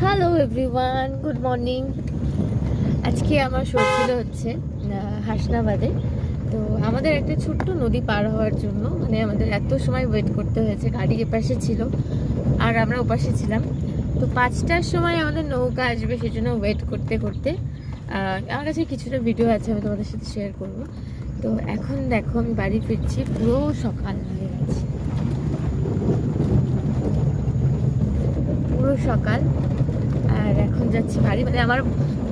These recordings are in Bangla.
Hello everyone, good morning. আজকে আমার শো ছিল হচ্ছে হাসনাবাদে। তো আমাদের একটা ছোট্ট নদী পার হওয়ার জন্য মানে আমাদের এত সময় ওয়েট করতে হয়েছে। গাড়ি এপাশে ছিল আর আমরা ওপাশে ছিলাম। তো 5টার সময় আমাদের নৌকা আসবে, সেজন্য ওয়েট করতে করতে আমার কাছে কিছুটা ভিডিও আছে, আমি তোমাদের সাথে শেয়ার করব। তো এখন দেখো আমি বাড়ি ফিরছি, পুরো সকাল হয়ে গেছে, পুরো সকাল। আর এখন যাচ্ছি বাড়ি, মানে আমার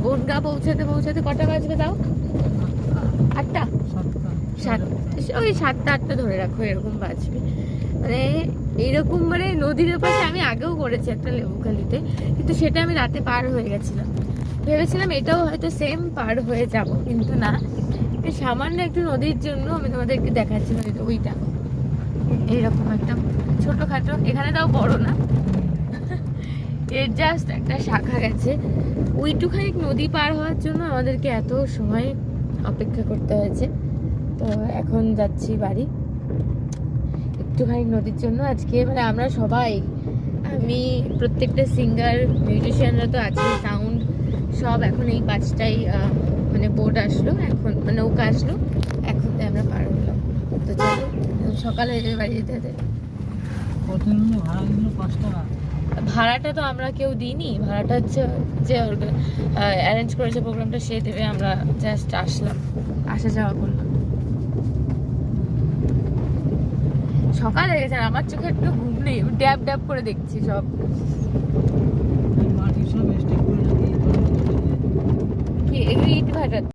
বনগা পৌঁছাতে পৌঁছাতে কটা বাজবে তাও? 8টা, ওই 7টা 8টা ধরে রাখো, এরকম বাজবে। মানে এইরকম মানে নদীর পাশে আমি আগেও করেছি একটা লেবুখালিতে, কিন্তু সেটা আমি রাতে পার হয়ে গেছিলাম। ভেবেছিলাম এটাও হয়তো সেম পার হয়ে যাব, কিন্তু না, সামান্য একটু নদীর জন্য আমি তোমাদেরকে দেখাচ্ছি নদীতে ওইটা এইরকম একটা ছোটখাটো, এখানে তাও বড় না, এর জাস্ট একটা শাখা গেছে। ওইটুখানি নদী পার হওয়ার জন্য আমাদেরকে এত সময় অপেক্ষা করতে হয়েছে। তো এখন যাচ্ছি বাড়ি একটুখানি নদীর জন্য। আজকে মানে আমরা সবাই, আমি, প্রত্যেকটা সিঙ্গার, মিউজিশিয়ানরা তো আছে, সাউন্ড সব এখন এই 5টায় মানে বোট আসলো, এখন মানে নৌকা আসলো, এখন তাই আমরা পার হলাম। তো চলো সকালে বাড়ি যেতে যেতে। ভাড়াটা তো আমরা কেউ দিইনি, ভাড়াটা হচ্ছে যে অ্যারেঞ্জ করেছে প্রোগ্রামটা সে দেবে, আমরা জাস্ট আসলাম, আসা যাওয়া করলাম। সকাল হয়ে গেছে আর আমার চোখে একটু ঘুম নেই, ড্যাব ড্যাব করে দেখছি সব। কি এগুলো ইট ভাটা?